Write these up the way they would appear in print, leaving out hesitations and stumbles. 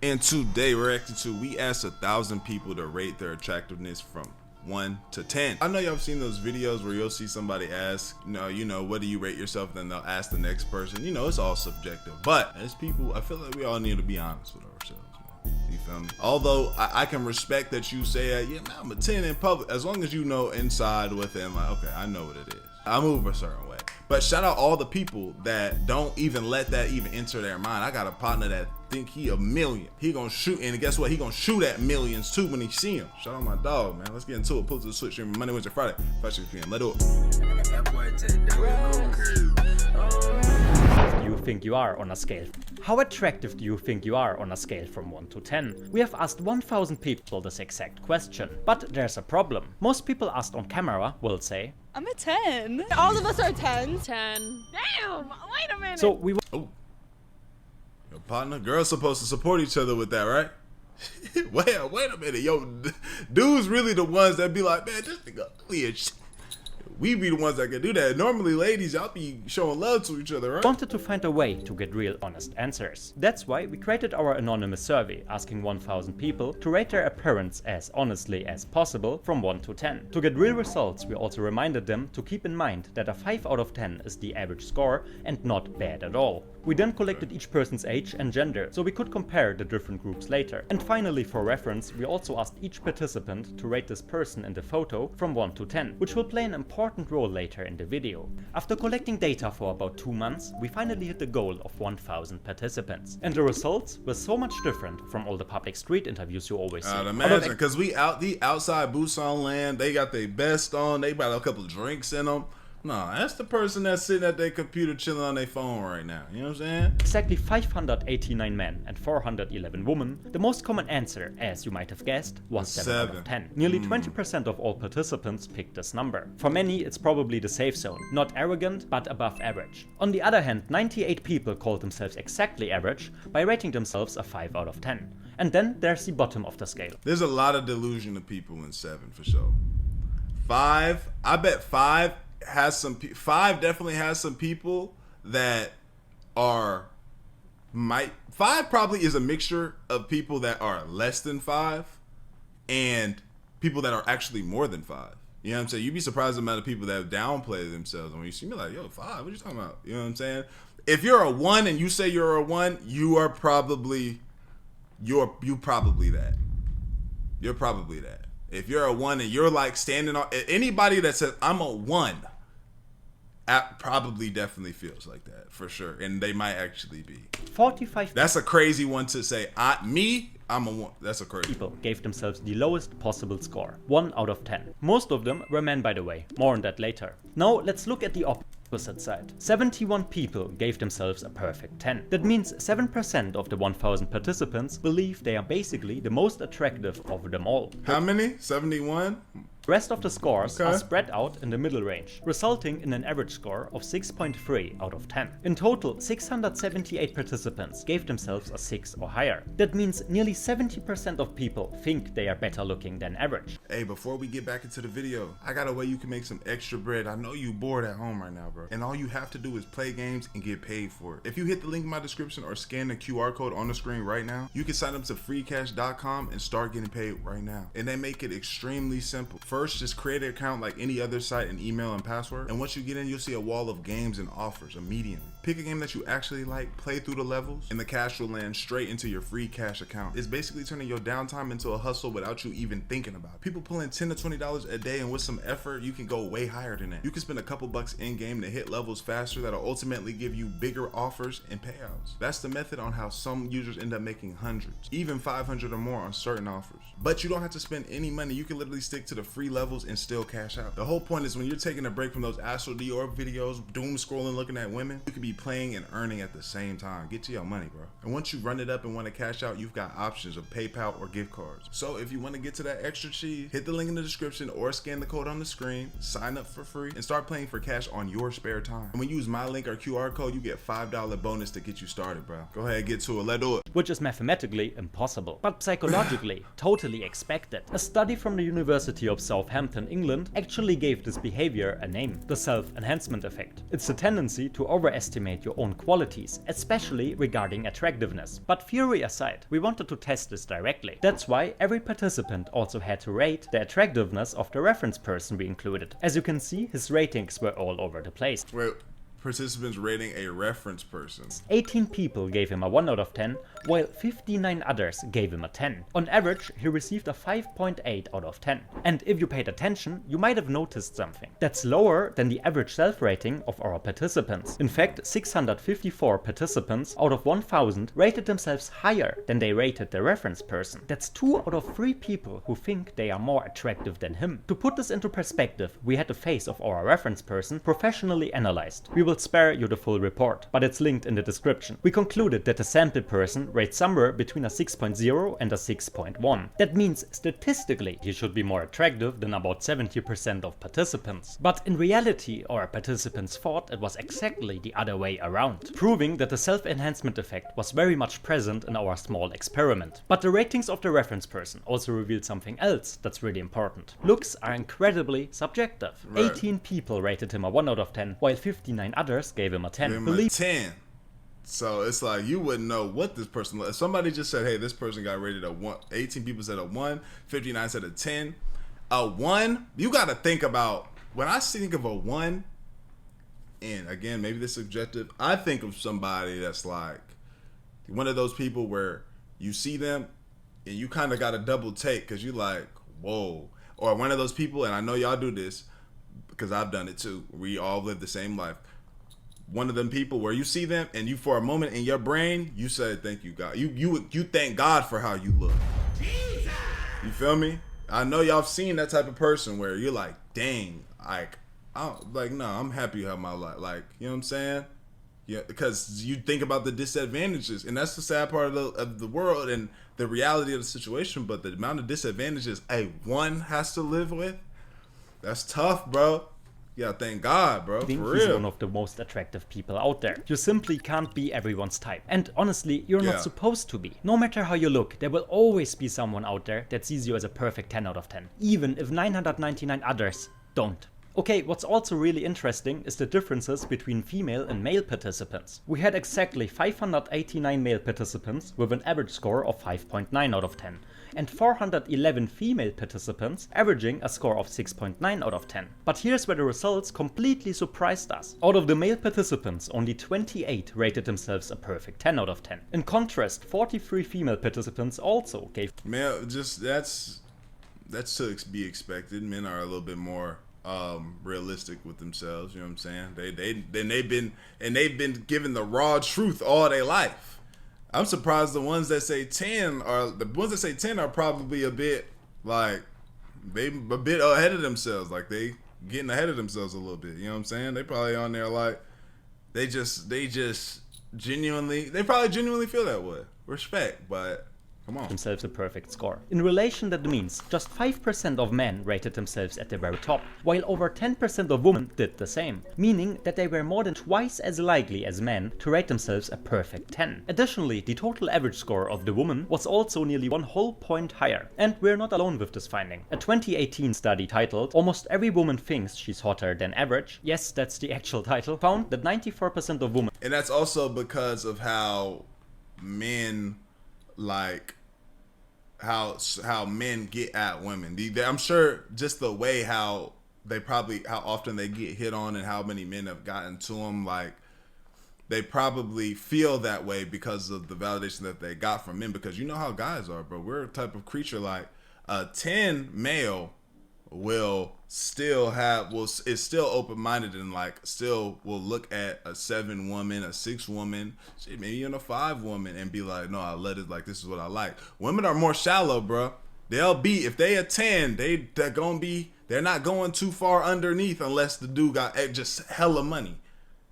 And today we're reacting to, we asked 1,000 people to rate their attractiveness from 1 to 10. I know y'all have seen those videos where you'll see somebody ask, you know, what do you rate yourself? Then they'll ask the next person. You know, it's all subjective. But as people, I feel like we all need to be honest with ourselves, man. You feel me? Although I can respect that you say, yeah, man, I'm a 10 in public. As long as you know inside within, like, okay, I know what it is. I move a certain way. But shout out all the people that don't even let that even enter their mind. I got a partner that think he a million. He gonna shoot, and guess what? He gonna shoot at millions too when he see him. Shout out my dog, man. Let's get into it. Pull to the switch stream Monday, Wednesday, Friday, 5, 6 p.m. Let it Do you think you are on a scale? How attractive do you think you are on a scale from 1 to 10? We have asked 1,000 people this exact question, but there's a problem. Most people asked on camera will say, I'm a 10. All of us are 10. 10. Damn, wait a minute. So we Oh, your partner, girls supposed to support each other with that, right? wait a minute, yo, dudes really the ones that be like, man, this nigga ugly as shit. We be the ones that can do that. Normally, ladies, y'all be showing love to each other, right? wanted to find a way to get real honest answers. That's why we created our anonymous survey asking 1,000 people to rate their appearance as honestly as possible from 1 to 10. To get real results, we also reminded them to keep in mind that a 5 out of 10 is the average score and not bad at all. We then collected each person's age and gender, so we could compare the different groups later. And finally, for reference, we also asked each participant to rate this person in the photo from 1 to 10, which will play an important role later in the video. After collecting data for about 2 months, we finally hit the goal of 1,000 participants. And the results were so much different from all the public street interviews you always see. I'd imagine, because we the outside boots on land, they got their best on, they got a couple of drinks in them. No, that's the person that's sitting at their computer chilling on their phone right now. You know what I'm saying? Exactly 589 men and 411 women. The most common answer, as you might have guessed, was 7 out of 10. Nearly 20% of all participants picked this number. For many, it's probably the safe zone. Not arrogant, but above average. On the other hand, 98 people called themselves exactly average by rating themselves a 5 out of 10. And then there's the bottom of the scale. There's a lot of delusion of people in 7 for sure. 5, I bet 5 definitely has some people that are 5 probably is a mixture of people that are less than 5 and people that are actually more than 5. You know what I'm saying? You'd be surprised the amount of people that downplay themselves. When you see me like, yo, 5, what you talking about? You know what I'm saying? If you're a 1 and you say you're a 1, you're probably that. You're probably that. If you're a 1 and you're like standing on, anybody that says I'm a 1 probably definitely feels like that for sure, and they might actually be. 45. That's a crazy one to say. I'm a 1. That's a crazy. People gave themselves the lowest possible score, 1 out of 10. Most of them were men, by the way. More on that later. Now let's look at the opposite side. 71 people gave themselves a perfect 10. That means 7% of the 1,000 participants believe they are basically the most attractive of them all. How many? 71? The rest of the scores are spread out in the middle range, resulting in an average score of 6.3 out of 10. In total, 678 participants gave themselves a 6 or higher. That means nearly 70% of people think they are better looking than average. Hey, before we get back into the video, I got a way you can make some extra bread. I know you bored at home right now, bro. And all you have to do is play games and get paid for it. If you hit the link in my description or scan the QR code on the screen right now, you can sign up to freecash.com and start getting paid right now. And they make it extremely simple. First, just create an account like any other site and email and password. And once you get in, you'll see a wall of games and offers immediately. Pick a game that you actually like, play through the levels, and the cash will land straight into your free cash account. It's basically turning your downtime into a hustle without you even thinking about it. People pulling $10 to $20 a day, and with some effort, you can go way higher than that. You can spend a couple bucks in game to hit levels faster that'll ultimately give you bigger offers and payouts. That's the method on how some users end up making hundreds, even 500 or more on certain offers. But you don't have to spend any money. You can literally stick to the free levels and still cash out. The whole point is when you're taking a break from those Astral Dior videos, doom scrolling, looking at women, you could be playing and earning at the same time. Get to your money, bro. And once you run it up and want to cash out, you've got options of PayPal or gift cards. So if you want to get to that extra cheese, hit the link in the description or scan the code on the screen, sign up for free, and start playing for cash on your spare time. And when you use my link or QR code, you get $5 bonus to get you started, bro. Go ahead, get to it. Let's do it. Which is mathematically impossible, but psychologically totally expected. A study from the University of Southampton, England, actually gave this behavior a name: the self-enhancement effect. It's the tendency to overestimate underestimate your own qualities, especially regarding attractiveness. But theory aside, we wanted to test this directly. That's why every participant also had to rate the attractiveness of the reference person we included. As you can see, his ratings were all over the place. Wait, participants rating a reference person. 18 people gave him a 1 out of 10, while 59 others gave him a 10. On average, he received a 5.8 out of 10. And if you paid attention, you might have noticed something. That's lower than the average self-rating of our participants. In fact, 654 participants out of 1000 rated themselves higher than they rated the reference person. That's 2 out of 3 people who think they are more attractive than him. To put this into perspective, we had the face of our reference person professionally analyzed. We will spare you the full report, but it's linked in the description. We concluded that the sample person rates somewhere between a 6.0 and a 6.1. That means statistically he should be more attractive than about 70% of participants. But in reality, our participants thought it was exactly the other way around, proving that the self-enhancement effect was very much present in our small experiment. But the ratings of the reference person also revealed something else that's really important. Looks are incredibly subjective. Right. 18 people rated him a 1 out of 10, while 59 others gave him a 10. Give him a 10. So it's like you wouldn't know what this person. If somebody just said, hey, this person got rated a 1, 18 people said a 1, 59 said a 10. A 1, you got to think about, when I think of a 1, and again, maybe this is subjective, I think of somebody that's like one of those people where you see them and you kind of got a double take because you like, whoa. Or one of those people, and I know y'all do this because I've done it too. We all live the same life. One of them people where you see them and you, for a moment in your brain, you say, thank you, God. You thank God for how you look. Jesus. You feel me? I know y'all seen that type of person where you're like, dang, I'm happy to have my life. Like, you know what I'm saying? Yeah, because you think about the disadvantages, and that's the sad part of the world and the reality of the situation. But the amount of disadvantages one has to live with, that's tough, bro. Yeah, thank God, bro. I think For he's real. one of the most attractive people out there. You simply can't be everyone's type. And honestly, you're not supposed to be. No matter how you look, there will always be someone out there that sees you as a perfect 10 out of 10. Even if 999 others don't. Okay, what's also really interesting is the differences between female and male participants. We had exactly 589 male participants with an average score of 5.9 out of 10. And 411 female participants averaging a score of 6.9 out of 10. But here's where the results completely surprised us. Out of the male participants, only 28 rated themselves a perfect 10 out of 10. In contrast, 43 female participants also gave... Man, just that's to be expected. Men are a little bit more realistic with themselves, you know what I'm saying? They've been given the raw truth all their life. I'm surprised the ones that say 10 are probably a bit like a bit ahead of themselves, like they getting ahead of themselves a little bit, you know what I'm saying? They probably on there like they probably genuinely feel that way. Respect, but come on. Themselves a perfect score. In relation, that means just 5% of men rated themselves at the very top, while over 10% of women did the same, meaning that they were more than twice as likely as men to rate themselves a perfect 10. Additionally, the total average score of the woman was also nearly 1 whole point higher. And we're not alone with this finding. A 2018 study titled "Almost Every Woman Thinks She's Hotter Than Average," yes, that's the actual title, found that 94% of women... And that's also because of how men like how men get at women. I'm sure just the way how often they get hit on and how many men have gotten to them, like they probably feel that way because of the validation that they got from men. Because you know how guys are, bro. We're a type of creature like a 10 male is still open-minded and like still will look at a 7 woman, a 6 woman, shit, maybe even a 5 woman and be like, no, I let it, like, this is what I like. Women are more shallow, bro. They'll be, if they a 10, they're not going too far underneath unless the dude got just hella money.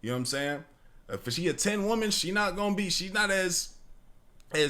You know what I'm saying? If she a 10 woman, she's not as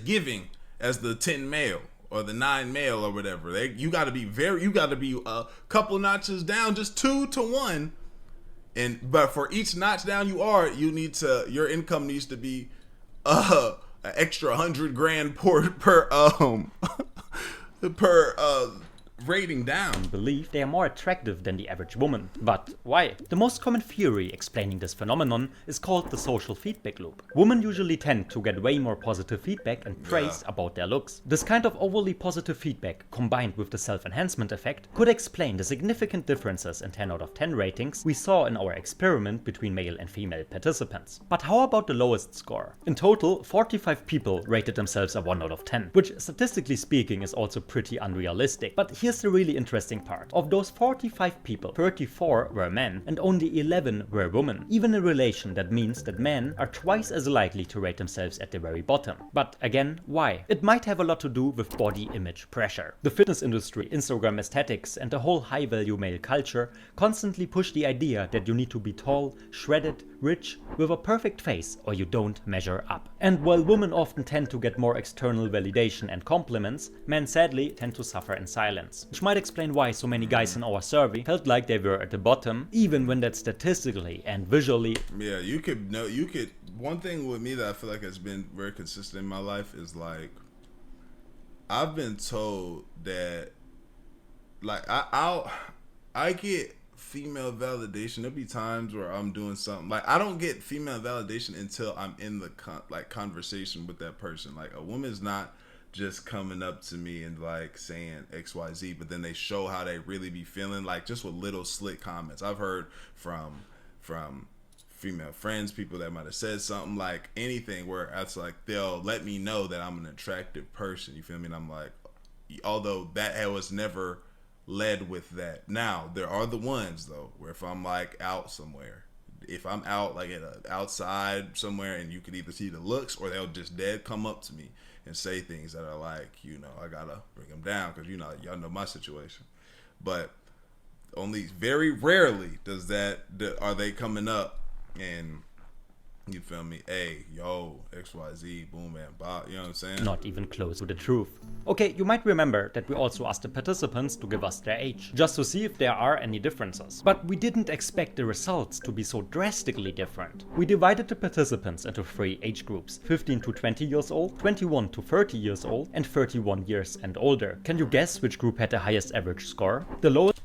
giving as the 10 male. Or the 9 male or whatever. You gotta be a couple notches down, just 2 to 1. But for each notch down your income needs to be an extra $100,000 per rating down. Believe they are more attractive than the average woman. But why? The most common theory explaining this phenomenon is called the social feedback loop. Women usually tend to get way more positive feedback and praise about their looks. This kind of overly positive feedback, combined with the self-enhancement effect, could explain the significant differences in 10 out of 10 ratings we saw in our experiment between male and female participants. But how about the lowest score? In total, 45 people rated themselves a 1 out of 10, which statistically speaking is also pretty unrealistic. But here's the really interesting part. Of those 45 people, 34 were men and only 11 were women. Even in relation, that means that men are twice as likely to rate themselves at the very bottom. But again, why? It might have a lot to do with body image pressure. The fitness industry, Instagram aesthetics and the whole high-value male culture constantly push the idea that you need to be tall, shredded, rich, with a perfect face or you don't measure up. And while women often tend to get more external validation and compliments, men sadly tend to suffer in silence. Which might explain why so many guys in our survey felt like they were at the bottom, even when that statistically and visually. Yeah, one thing with me that I feel like has been very consistent in my life is like, I've been told that like I get female validation. There'll be times where I'm doing something like I don't get female validation until I'm in the conversation with that person. Like a woman's not just coming up to me and like saying XYZ, but then they show how they really be feeling, like just with little slick comments. I've heard from female friends, people that might have said something, like anything where it's like they'll let me know that I'm an attractive person, you feel me? And I'm like, although that was never led with that. Now there are the ones though where if I'm like out somewhere, if I'm out like outside somewhere and you can either see the looks or they'll just dead come up to me and say things that are like, you know, I gotta bring them down because you know, y'all know my situation. But only very rarely are they coming up and, you feel me, hey, yo, XYZ, boom, man, bop, you know what I'm saying? Not even close to the truth. Okay, you might remember that we also asked the participants to give us their age, just to see if there are any differences. But we didn't expect the results to be so drastically different. We divided the participants into 3 age groups: 15 to 20 years old, 21 to 30 years old, and 31 years and older. Can you guess which group had the highest average score? The lowest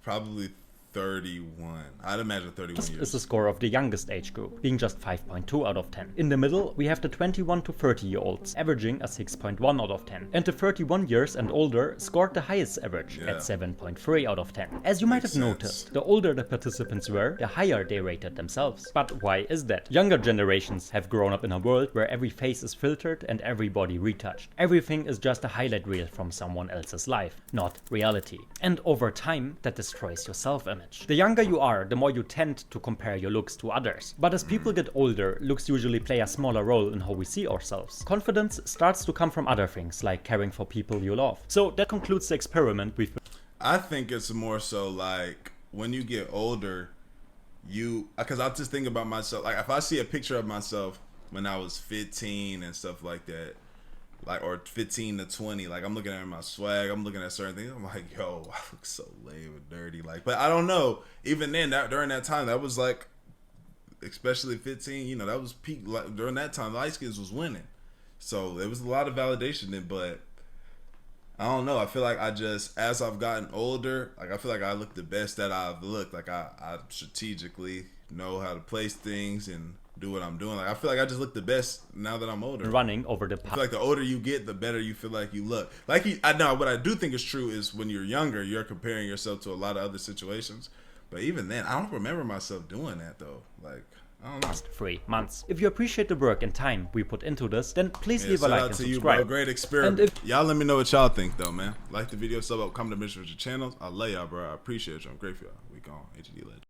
probably 31. I'd imagine 31 years. Is the score of the youngest age group, being just 5.2 out of 10. In the middle, we have the 21 to 30 year olds, averaging a 6.1 out of 10. And the 31 years and older scored the highest average at 7.3 out of 10. As you might have noticed, the older the participants were, the higher they rated themselves. But why is that? Younger generations have grown up in a world where every face is filtered and every body retouched. Everything is just a highlight reel from someone else's life, not reality. And over time, that destroys your self-image. The younger you are, the more you tend to compare your looks to others. But as people get older, looks usually play a smaller role in how we see ourselves. Confidence starts to come from other things, like caring for people you love. So that concludes the experiment we've been. I think it's more so like when you get older, because I just think about myself, like if I see a picture of myself when I was 15 and stuff like that, like, or 15 to 20, like I'm looking at my swag, I'm looking at certain things, I'm like, yo, I look so lame and dirty, like, but I don't know, even then, during that time, that was like, especially 15, you know, that was peak, like, during that time, light skins was winning, so there was a lot of validation in, but I don't know, I feel like as I've gotten older, like, I feel like I look the best that I've looked, like, I strategically know how to place things and do what I'm doing. Like I feel like I just look the best now that I'm older. Running over the I feel like the older you get, the better you feel like you look. Like I know what I do think is true is when you're younger, you're comparing yourself to a lot of other situations. But even then, I don't remember myself doing that though. Like I don't know. Last 3 months. If you appreciate the work and time we put into this, then please leave a like and subscribe. You, bro. Great experiment. Y'all let me know what y'all think though, man. Like the video, sub up, comment to mention your channels. I love y'all, bro. I appreciate you. I'm grateful y'all. We gone. HG Legend.